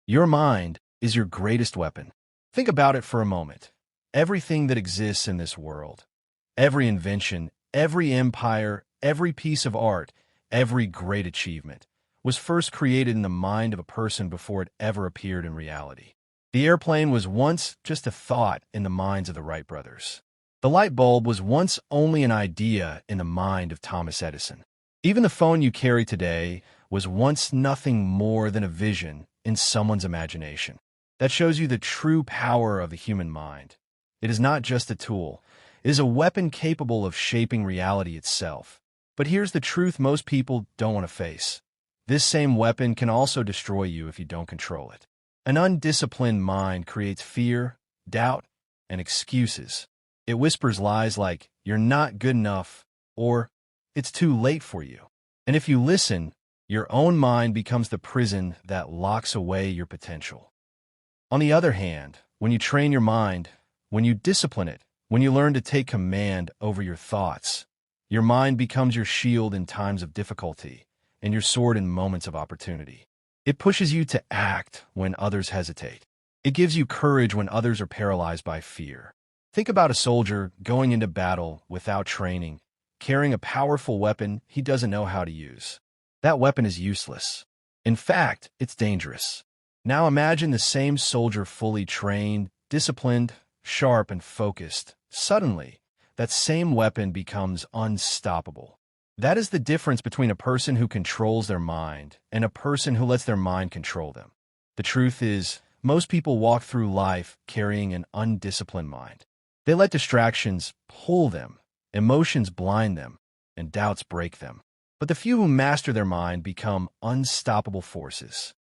Your mind is your greatest weapon. Think about it for a moment. Everything that exists in this world, every invention, every empire, every piece of art, every great achievement, was first created in the mind of a person before it ever appeared in reality. The airplane was once just a thought in the minds of the Wright brothers. The light bulb was once only an idea in the mind of Thomas Edison. Even the phone you carry today was once nothing more than a vision in someone's imagination. That shows you the true power of the human mind. It is not just a tool. It is a weapon capable of shaping reality itself. But here's the truth most people don't want to face. This same weapon can also destroy you if you don't control it. An undisciplined mind creates fear, doubt, and excuses. It whispers lies like, "You're not good enough," or "It's too late for you." And if you listen, your own mind becomes the prison that locks away your potential. On the other hand, when you train your mind, when you discipline it, when you learn to take command over your thoughts, your mind becomes your shield in times of difficulty and your sword in moments of opportunity. It pushes you to act when others hesitate. It gives you courage when others are paralyzed by fear. Think about a soldier going into battle without training, carrying a powerful weapon he doesn't know how to use. That weapon is useless. In fact, it's dangerous. Now imagine the same soldier fully trained, disciplined, sharp, and focused. Suddenly, that same weapon becomes unstoppable. That is the difference between a person who controls their mind and a person who lets their mind control them. The truth is, most people walk through life carrying an undisciplined mind. They let distractions pull them, emotions blind them, and doubts break them. But the few who master their mind become unstoppable forces.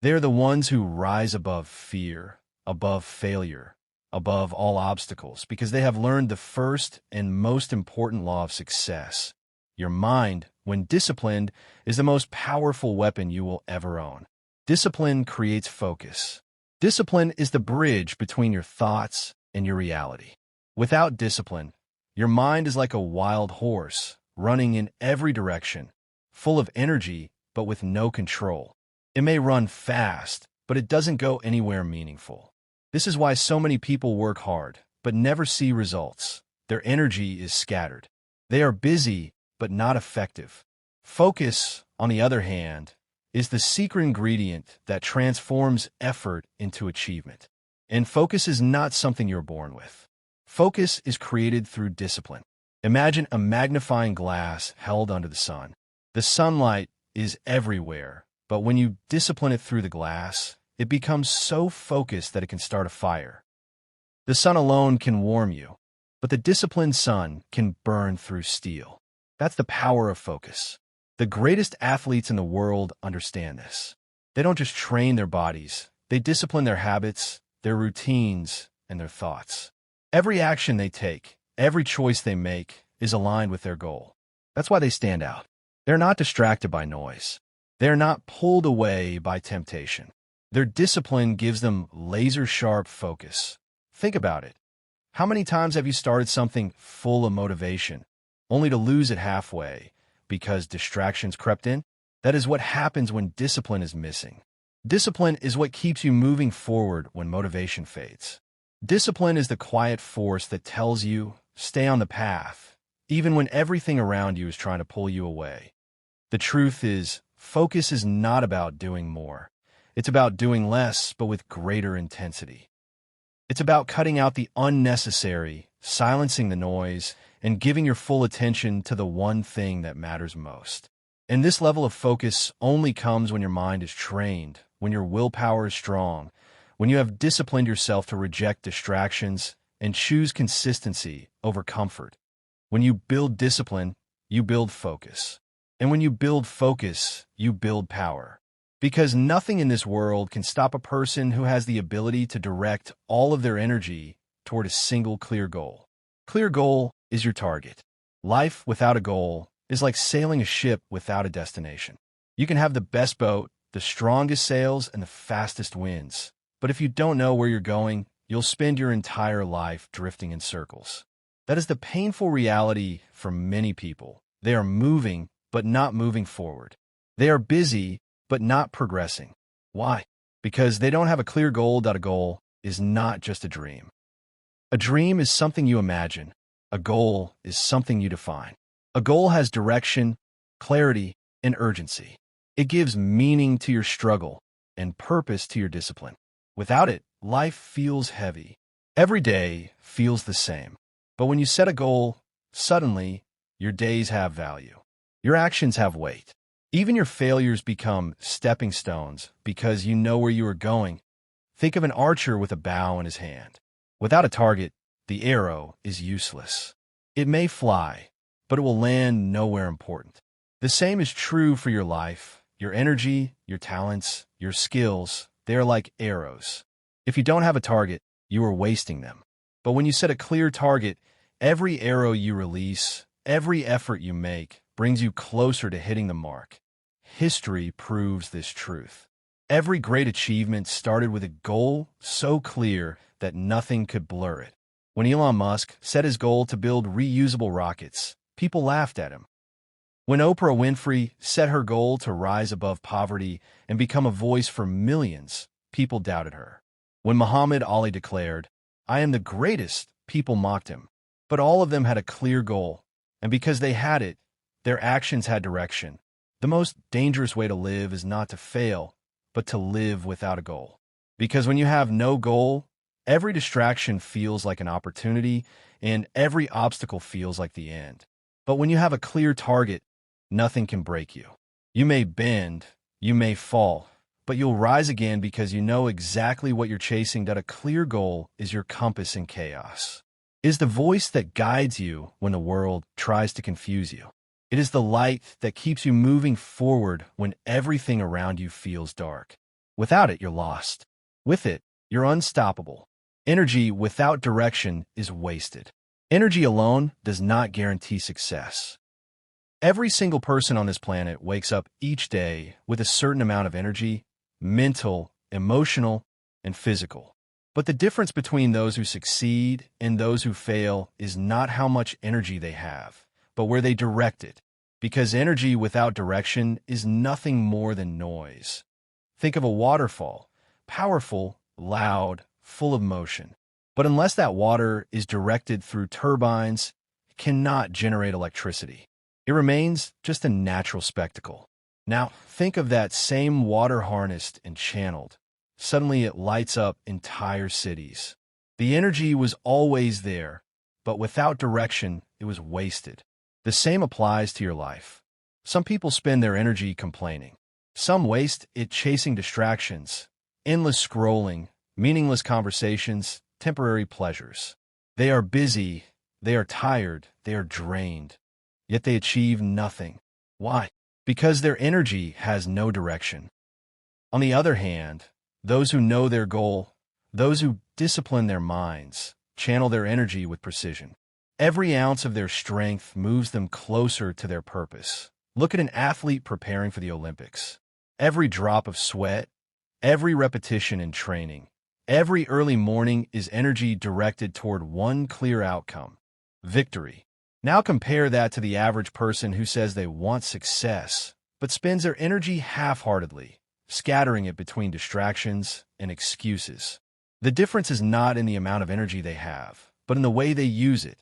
They're the ones who rise above fear, above failure, above all obstacles, because they have learned the first and most important law of success. Your mind, when disciplined, is the most powerful weapon you will ever own. Discipline creates focus. Discipline is the bridge between your thoughts and your reality. Without discipline, your mind is like a wild horse, running in every direction, full of energy, but with no control. It may run fast, but it doesn't go anywhere meaningful. This is why so many people work hard, but never see results. Their energy is scattered. They are busy, but not effective. Focus, on the other hand, is the secret ingredient that transforms effort into achievement. And focus is not something you're born with. Focus is created through discipline. Imagine a magnifying glass held under the sun. The sunlight is everywhere, but when you discipline it through the glass, it becomes so focused that it can start a fire. The sun alone can warm you, but the disciplined sun can burn through steel. That's the power of focus. The greatest athletes in the world understand this. They don't just train their bodies, they discipline their habits, their routines, and their thoughts. Every action they take, every choice they make, is aligned with their goal. That's why they stand out. They're not distracted by noise. They're not pulled away by temptation. Their discipline gives them laser-sharp focus. Think about it. How many times have you started something full of motivation, only to lose it halfway because distractions crept in? That is what happens when discipline is missing. Discipline is what keeps you moving forward when motivation fades. Discipline is the quiet force that tells you, stay on the path, even when everything around you is trying to pull you away. The truth is, focus is not about doing more. It's about doing less, but with greater intensity. It's about cutting out the unnecessary, silencing the noise, and giving your full attention to the one thing that matters most. And this level of focus only comes when your mind is trained, when your willpower is strong, when you have disciplined yourself to reject distractions and choose consistency over comfort. When you build discipline, you build focus. And when you build focus, you build power. Because nothing in this world can stop a person who has the ability to direct all of their energy toward a single clear goal. Clear goal is your target. Life without a goal is like sailing a ship without a destination. You can have the best boat, the strongest sails, and the fastest winds. But if you don't know where you're going, you'll spend your entire life drifting in circles. That is the painful reality for many people. They are moving, but not moving forward. They are busy, but not progressing. Why? because they don't have a clear goal. A goal is not just a dream. A dream is something you imagine. A goal is something you define. A goal has direction, clarity, and urgency. It gives meaning to your struggle and purpose to your discipline. Without it, life feels heavy. Every day feels the same. But when you set a goal, suddenly, your days have value. Your actions have weight. Even your failures become stepping stones because you know where you are going. Think of an archer with a bow in his hand. Without a target, the arrow is useless. It may fly, but it will land nowhere important. The same is true for your life. Your energy, your talents, your skills, they are like arrows. If you don't have a target, you are wasting them. But when you set a clear target, every arrow you release, every effort you make, brings you closer to hitting the mark. History proves this truth. Every great achievement started with a goal so clear that nothing could blur it. When Elon Musk set his goal to build reusable rockets, people laughed at him. When Oprah Winfrey set her goal to rise above poverty and become a voice for millions, people doubted her. When Muhammad Ali declared, "I am the greatest," people mocked him. But all of them had a clear goal, and because they had it, their actions had direction. The most dangerous way to live is not to fail, but to live without a goal. Because when you have no goal, every distraction feels like an opportunity, and every obstacle feels like the end. But when you have a clear target, nothing can break you. You may bend, you may fall, but you'll rise again because you know exactly what you're chasing. That a clear goal is your compass in chaos. It is the voice that guides you when the world tries to confuse you. It is the light that keeps you moving forward when everything around you feels dark. Without it, you're lost. With it, you're unstoppable. Energy without direction is wasted. Energy alone does not guarantee success. Every single person on this planet wakes up each day with a certain amount of energy, mental, emotional, and physical. But the difference between those who succeed and those who fail is not how much energy they have, but where they direct it, because energy without direction is nothing more than noise. Think of a waterfall, powerful, loud, full of motion. But unless that water is directed through turbines, it cannot generate electricity. It remains just a natural spectacle. Now, think of that same water harnessed and channeled. Suddenly it lights up entire cities. The energy was always there, but without direction, it was wasted. The same applies to your life. Some people spend their energy complaining. Some waste it chasing distractions, endless scrolling, meaningless conversations, temporary pleasures. They are busy, they are tired, they are drained, yet they achieve nothing. Why? Because their energy has no direction. On the other hand, those who know their goal, those who discipline their minds, channel their energy with precision. Every ounce of their strength moves them closer to their purpose. Look at an athlete preparing for the Olympics. Every drop of sweat, every repetition in training, every early morning is energy directed toward one clear outcome: victory. Now compare that to the average person who says they want success, but spends their energy half-heartedly, scattering it between distractions and excuses. The difference is not in the amount of energy they have, but in the way they use it.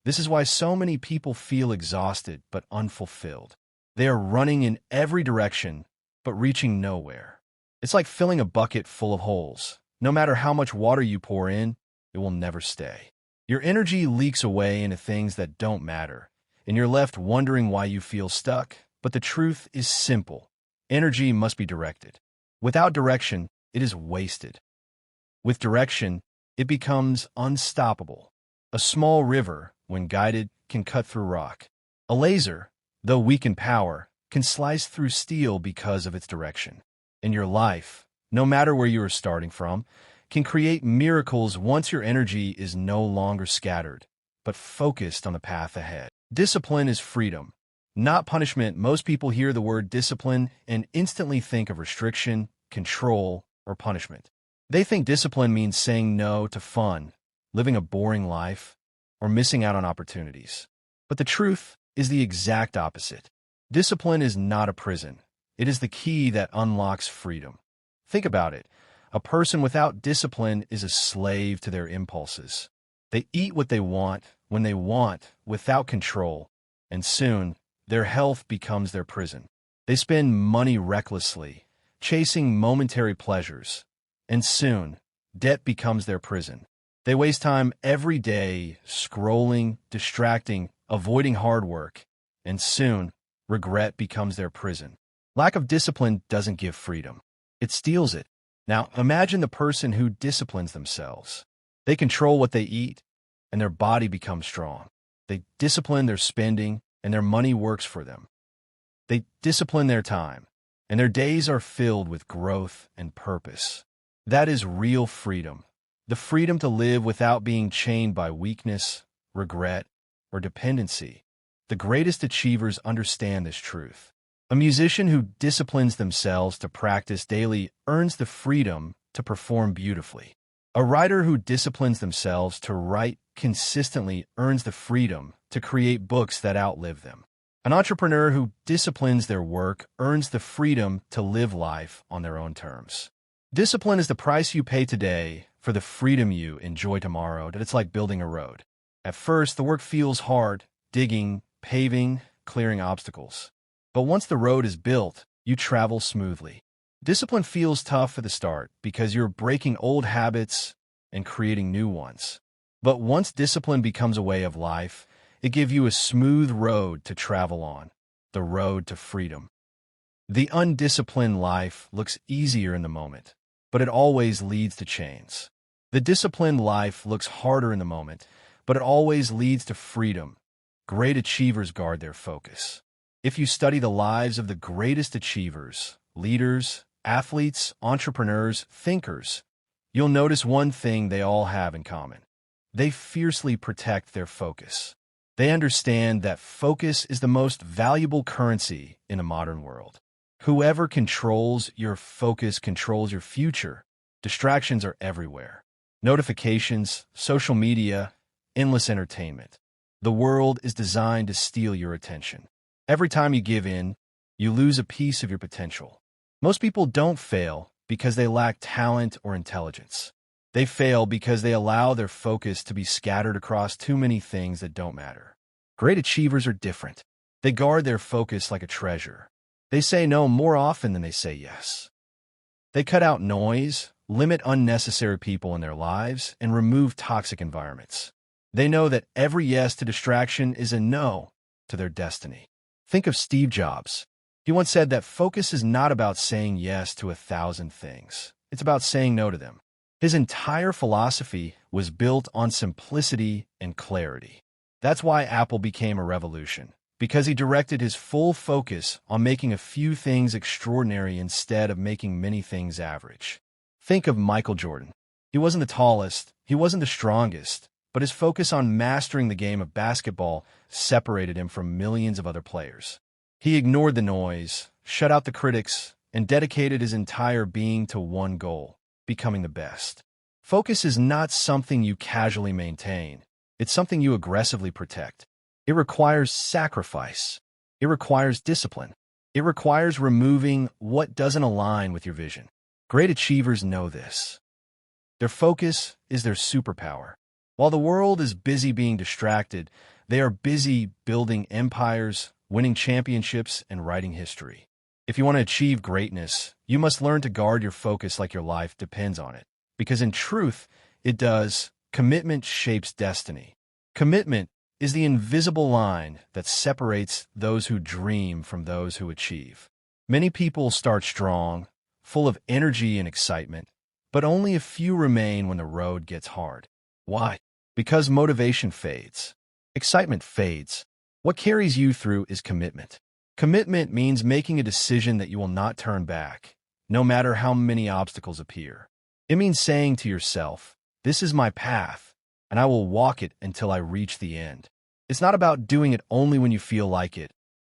This is why so many people feel exhausted but unfulfilled. They are running in every direction, but reaching nowhere. It's like filling a bucket full of holes. No matter how much water you pour in, it will never stay. Your energy leaks away into things that don't matter, and you're left wondering why you feel stuck. But the truth is simple. Energy must be directed. Without direction, it is wasted. With direction, it becomes unstoppable. A small river, when guided, can cut through rock. A laser, though weak in power, can slice through steel because of its direction. In your life, no matter where you are starting from, can create miracles once your energy is no longer scattered, but focused on the path ahead. Discipline is freedom, not punishment. Most people hear the word discipline and instantly think of restriction, control, or punishment. They think discipline means saying no to fun, living a boring life, or missing out on opportunities. But the truth is the exact opposite. Discipline is not a prison. It is the key that unlocks freedom. Think about it. A person without discipline is a slave to their impulses. They eat what they want, when they want, without control, and soon, their health becomes their prison. They spend money recklessly, chasing momentary pleasures, and soon, debt becomes their prison. They waste time every day scrolling, distracting, avoiding hard work, and soon, regret becomes their prison. Lack of discipline doesn't give freedom. It steals it. Now, imagine the person who disciplines themselves. They control what they eat, and their body becomes strong. They discipline their spending, and their money works for them. They discipline their time, and their days are filled with growth and purpose. That is real freedom. The freedom to live without being chained by weakness, regret, or dependency. The greatest achievers understand this truth. A musician who disciplines themselves to practice daily earns the freedom to perform beautifully. A writer who disciplines themselves to write consistently earns the freedom to create books that outlive them. An entrepreneur who disciplines their work earns the freedom to live life on their own terms. Discipline is the price you pay today for the freedom you enjoy tomorrow. That it's like building a road. At first, the work feels hard, digging, paving, clearing obstacles. But once the road is built, you travel smoothly. Discipline feels tough at the start because you're breaking old habits and creating new ones. But once discipline becomes a way of life, it gives you a smooth road to travel on, the road to freedom. The undisciplined life looks easier in the moment, but it always leads to chains. The disciplined life looks harder in the moment, but it always leads to freedom. Great achievers guard their focus. If you study the lives of the greatest achievers, leaders, athletes, entrepreneurs, thinkers, you'll notice one thing they all have in common. They fiercely protect their focus. They understand that focus is the most valuable currency in a modern world. Whoever controls your focus controls your future. Distractions are everywhere. Notifications, social media, endless entertainment. The world is designed to steal your attention. Every time you give in, you lose a piece of your potential. Most people don't fail because they lack talent or intelligence. They fail because they allow their focus to be scattered across too many things that don't matter. Great achievers are different. They guard their focus like a treasure. They say no more often than they say yes. They cut out noise, limit unnecessary people in their lives, and remove toxic environments. They know that every yes to distraction is a no to their destiny. Think of Steve Jobs. He once said that focus is not about saying yes to 1,000 things. It's about saying no to them. His entire philosophy was built on simplicity and clarity. That's why Apple became a revolution, because he directed his full focus on making a few things extraordinary instead of making many things average. Think of Michael Jordan. He wasn't the tallest, he wasn't the strongest, but his focus on mastering the game of basketball separated him from millions of other players. He ignored the noise, shut out the critics, and dedicated his entire being to one goal: becoming the best. Focus is not something you casually maintain. It's something you aggressively protect. It requires sacrifice. It requires discipline. It requires removing what doesn't align with your vision. Great achievers know this. Their focus is their superpower. While the world is busy being distracted, they are busy building empires, winning championships, and writing history. If you want to achieve greatness, you must learn to guard your focus like your life depends on it. Because in truth, it does. Commitment shapes destiny. Commitment is the invisible line that separates those who dream from those who achieve. Many people start strong, full of energy and excitement, but only a few remain when the road gets hard. Why? Because motivation fades. Excitement fades. What carries you through is commitment. Commitment means making a decision that you will not turn back, no matter how many obstacles appear. It means saying to yourself, "This is my path, and I will walk it until I reach the end." It's not about doing it only when you feel like it,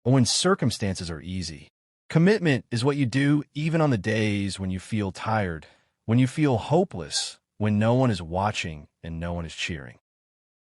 or when circumstances are easy. Commitment is what you do even on the days when you feel tired, when you feel hopeless, when no one is watching and no one is cheering.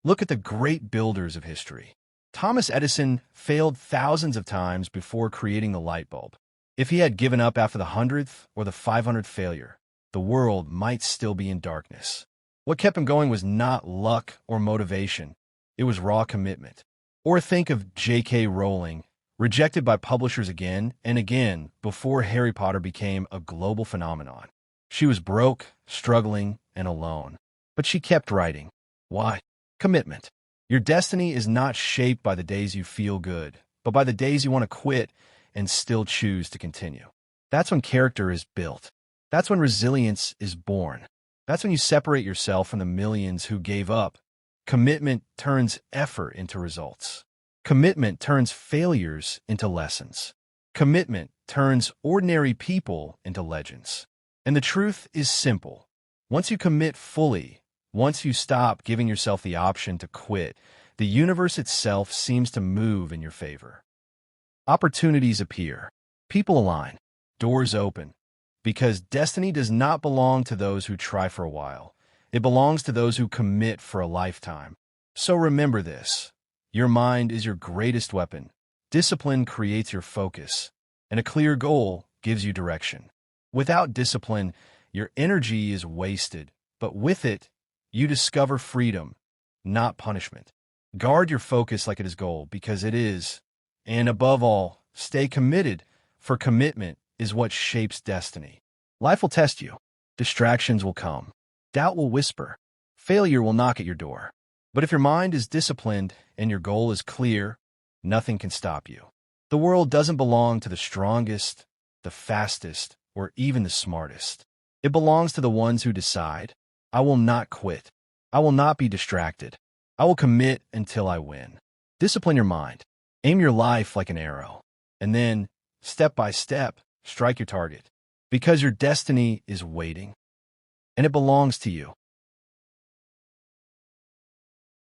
Look at the great builders of history. Thomas Edison failed thousands of times before creating the light bulb. If he had given up after the 100th or the 500th failure, the world might still be in darkness. What kept him going was not luck or motivation. It was raw commitment. Or think of J.K. Rowling, rejected by publishers again and again before Harry Potter became a global phenomenon. She was broke, struggling, and alone. But she kept writing. Why? Commitment. Your destiny is not shaped by the days you feel good, but by the days you want to quit and still choose to continue. That's when character is built. That's when resilience is born. That's when you separate yourself from the millions who gave up. Commitment turns effort into results. Commitment turns failures into lessons. Commitment turns ordinary people into legends. And the truth is simple. Once you commit fully, once you stop giving yourself the option to quit, the universe itself seems to move in your favor. Opportunities appear. People align. Doors open. Because destiny does not belong to those who try for a while. It belongs to those who commit for a lifetime. So remember this. Your mind is your greatest weapon. Discipline creates your focus, and a clear goal gives you direction. Without discipline, your energy is wasted, but with it, you discover freedom, not punishment. Guard your focus like it is gold, because it is. And above all, stay committed, for commitment is what shapes destiny. Life will test you. Distractions will come. Doubt will whisper. Failure will knock at your door. But if your mind is disciplined and your goal is clear, nothing can stop you. The world doesn't belong to the strongest, the fastest, or even the smartest. It belongs to the ones who decide, I will not quit. I will not be distracted. I will commit until I win. Discipline your mind. Aim your life like an arrow. And then, step by step, strike your target. Because your destiny is waiting. And it belongs to you.